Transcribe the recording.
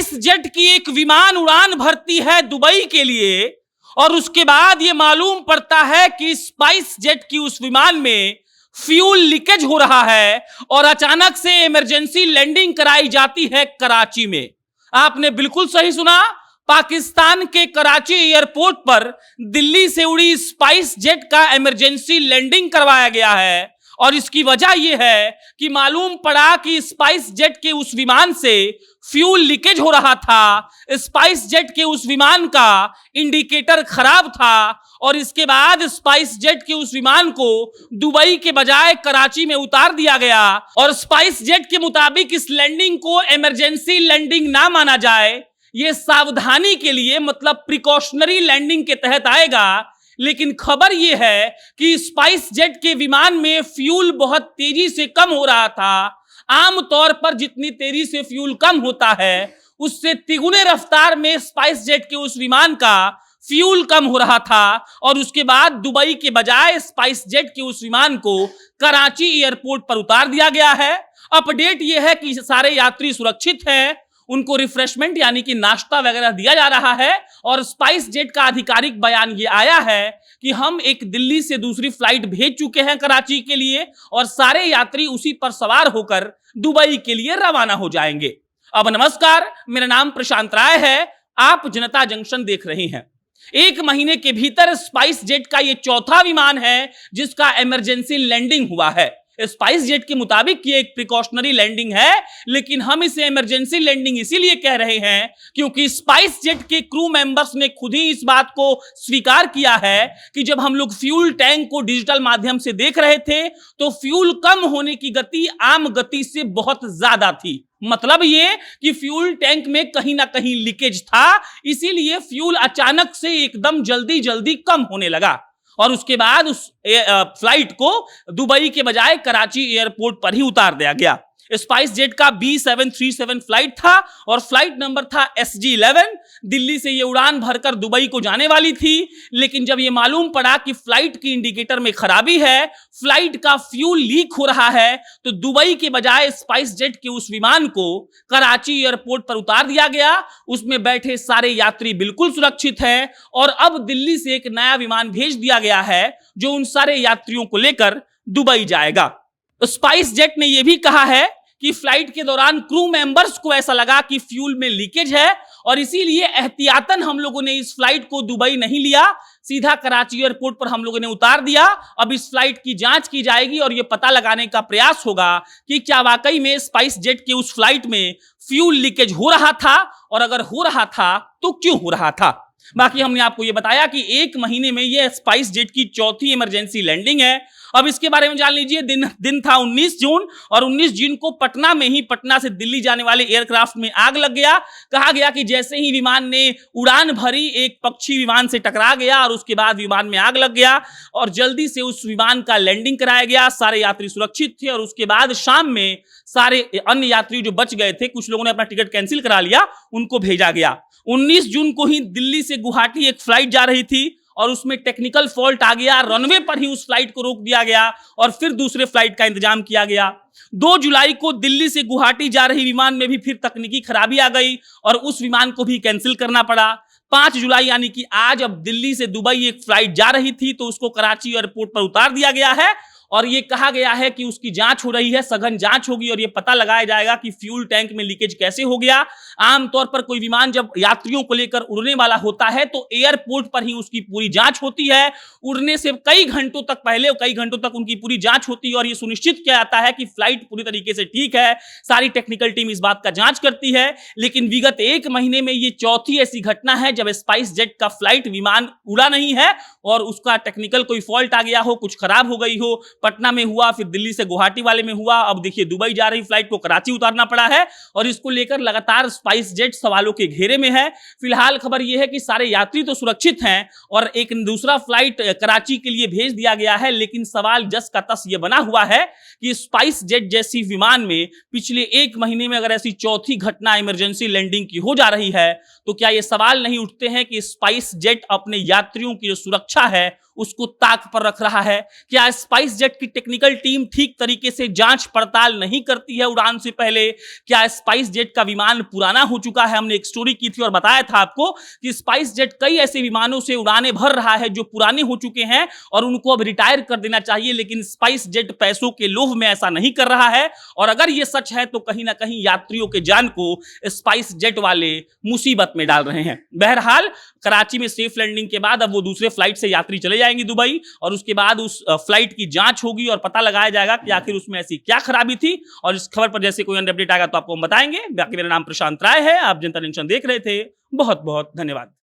Spice jet की एक विमान उड़ान भरती है दुबई के लिए और उसके बाद यह मालूम पड़ता है कि स्पाइस जेट की उस विमान में फ्यूल लीकेज हो रहा है और अचानक से इमरजेंसी लैंडिंग कराई जाती है कराची में। आपने बिल्कुल सही सुना, पाकिस्तान के कराची एयरपोर्ट पर दिल्ली से उड़ी स्पाइस जेट का इमरजेंसी लैंडिंग करवाया गया है और इसकी वजह यह है कि मालूम पड़ा कि स्पाइस जेट के उस विमान से फ्यूल लीकेज हो रहा था। स्पाइस जेट के उस विमान का इंडिकेटर खराब था और इसके बाद स्पाइस जेट के उस विमान को दुबई के बजाय कराची में उतार दिया गया और स्पाइस जेट के मुताबिक इस लैंडिंग को इमरजेंसी लैंडिंग ना माना जाए, यह सावधानी के लिए मतलब प्रिकॉशनरी लैंडिंग के तहत आएगा। लेकिन खबर यह है कि स्पाइस जेट के विमान में फ्यूल बहुत तेजी से कम हो रहा था। आमतौर पर जितनी तेजी से फ्यूल कम होता है उससे तिगुने रफ्तार में स्पाइस जेट के उस विमान का फ्यूल कम हो रहा था और उसके बाद दुबई के बजाय स्पाइस जेट के उस विमान को कराची एयरपोर्ट पर उतार दिया गया है। अपडेट यह है कि सारे यात्री सुरक्षित हैं, उनको रिफ्रेशमेंट यानी कि नाश्ता वगैरह दिया जा रहा है और स्पाइस जेट का आधिकारिक बयान ये आया है कि हम एक दिल्ली से दूसरी फ्लाइट भेज चुके हैं कराची के लिए और सारे यात्री उसी पर सवार होकर दुबई के लिए रवाना हो जाएंगे। अब नमस्कार, मेरा नाम प्रशांत राय है, आप जनता जंक्शन देख रहे हैं। एक महीने के भीतर स्पाइस जेट का यह चौथा विमान है जिसका इमरजेंसी लैंडिंग हुआ है। स्पाइस जेट के मुताबिक ये एक प्रिकॉशनरी लैंडिंग है, लेकिन हम इसे इमरजेंसी लैंडिंग इसीलिए कह रहे हैं क्योंकि स्पाइस जेट के क्रू मेंबर्स ने खुद ही इस बात को स्वीकार किया है कि जब हम लोग फ्यूल टैंक को डिजिटल माध्यम से देख रहे थे तो फ्यूल कम होने की गति आम गति से बहुत ज्यादा थी। मतलब ये कि फ्यूल टैंक में कहीं ना कहीं लीकेज था, इसीलिए फ्यूल अचानक से एकदम जल्दी जल्दी कम होने लगा और उसके बाद उस फ्लाइट को दुबई के बजाय कराची एयरपोर्ट पर ही उतार दिया गया। स्पाइस जेट का B737 फ्लाइट था और फ्लाइट नंबर था SG11। दिल्ली से ये उड़ान भरकर दुबई को जाने वाली थी, लेकिन जब ये मालूम पड़ा कि फ्लाइट की इंडिकेटर में खराबी है, फ्लाइट का फ्यूल लीक हो रहा है, तो दुबई के बजाय स्पाइस जेट के उस विमान को कराची एयरपोर्ट पर उतार दिया गया। उसमें बैठे सारे यात्री बिल्कुल सुरक्षित हैं और अब दिल्ली से एक नया विमान भेज दिया गया है जो उन सारे यात्रियों को लेकर दुबई जाएगा। स्पाइस जेट ने यह भी कहा है कि फ्लाइट के दौरान क्रू मेंबर्स को ऐसा लगा कि फ्यूल में लीकेज है और इसीलिए एहतियातन हम लोगों ने इस फ्लाइट को दुबई नहीं लिया, सीधा कराची एयरपोर्ट पर हम लोगों ने उतार दिया। अब इस फ्लाइट की जांच की जाएगी और यह पता लगाने का प्रयास होगा कि क्या वाकई में स्पाइस जेट के उस फ्लाइट में फ्यूल लीकेज हो रहा था और अगर हो रहा था तो क्यों हो रहा था। बाकी हमने आपको यह बताया कि एक महीने में यह स्पाइस जेट की चौथी इमरजेंसी लैंडिंग है। अब इसके बारे में जान लीजिए। दिन था 19 जून और 19 जून को पटना में ही पटना से दिल्ली जाने वाले एयरक्राफ्ट में आग लग गया। कहा गया कि जैसे ही विमान ने उड़ान भरी एक पक्षी विमान से टकरा गया और उसके बाद विमान में आग लग गया और जल्दी से उस विमान का लैंडिंग कराया गया। सारे यात्री सुरक्षित थे और उसके बाद शाम में सारे अन्य यात्री जो बच गए थे, कुछ लोगों ने अपना टिकट कैंसिल करा लिया, उनको भेजा गया। 19 जून को ही दिल्ली से गुवाहाटी एक फ्लाइट जा रही थी और उसमें टेक्निकल फॉल्ट आ गया, रनवे पर ही उस फ्लाइट को रोक दिया गया और फिर दूसरे फ्लाइट का इंतजाम किया गया। 2 जुलाई को दिल्ली से गुवाहाटी जा रही विमान में भी फिर तकनीकी खराबी आ गई और उस विमान को भी कैंसिल करना पड़ा। 5 जुलाई यानी कि आज अब दिल्ली से दुबई एक फ्लाइट जा रही थी तो उसको कराची एयरपोर्ट पर उतार दिया गया है और यह कहा गया है कि उसकी जांच हो रही है, सघन जांच होगी और यह पता लगाया जाएगा कि फ्यूल टैंक में लीकेज कैसे हो गया। आमतौर पर कोई विमान जब यात्रियों को लेकर उड़ने वाला होता है तो एयरपोर्ट पर ही उसकी पूरी जांच होती है। उड़ने से कई घंटों तक पहले, कई घंटों तक उनकी पूरी जांच होती है और यह सुनिश्चित किया जाता है कि फ्लाइट पूरी तरीके से ठीक है। सारी टेक्निकल टीम इस बात का जांच करती है। लेकिन विगत एक महीने में यह चौथी ऐसी घटना है जब स्पाइस जेट का फ्लाइट विमान उड़ा नहीं है और उसका टेक्निकल कोई फॉल्ट आ गया हो, कुछ खराब हो गई हो। पटना में हुआ, फिर दिल्ली से गुवाहाटी वाले में हुआ, अब देखिए दुबई जा रही फ्लाइट को कराची उतारना पड़ा है और इसको लेकर लगातार स्पाइस जेट सवालों के घेरे में है। फिलहाल खबर यह है कि सारे यात्री तो सुरक्षित हैं और एक दूसरा फ्लाइट कराची के लिए भेज दिया गया है, लेकिन सवाल जस का तस यह बना हुआ है कि स्पाइस जेट जैसी विमान में पिछले एक महीने में अगर ऐसी चौथी घटना इमरजेंसी लैंडिंग की हो जा रही है तो क्या यह सवाल नहीं उठते हैं कि स्पाइस जेट अपने यात्रियों की जो सुरक्षा है उसको ताक पर रख रहा है? क्या स्पाइस जेट की टेक्निकल टीम ठीक तरीके से जांच पड़ताल नहीं करती है उड़ान से पहले? क्या स्पाइस जेट का विमान पुराना हो चुका है? हमने एक स्टोरी की थी और बताया था आपको कि स्पाइस जेट कई ऐसे विमानों से उड़ानें भर रहा है जो पुराने हो चुके हैं और उनको अब रिटायर कर देना चाहिए, लेकिन स्पाइस जेट पैसों के लोभ में ऐसा नहीं कर रहा है। और अगर यह सच है तो कहीं ना कहीं यात्रियों के जान को स्पाइस जेट वाले मुसीबत में डाल रहे हैं। बहरहाल कराची में सेफ लैंडिंग के बाद अब वो दूसरे फ्लाइट से यात्री चले जाएंगे दुबई, और उसके बाद उस फ्लाइट की जांच होगी और पता लगाया जाएगा कि आखिर उसमें ऐसी क्या खराबी थी। और इस खबर पर जैसे कोई अन्य अपडेट आएगा तो आपको हम बताएंगे। बाकी मेरा नाम प्रशांत राय है, आप जनता टेंशन देख रहे थे। बहुत बहुत धन्यवाद।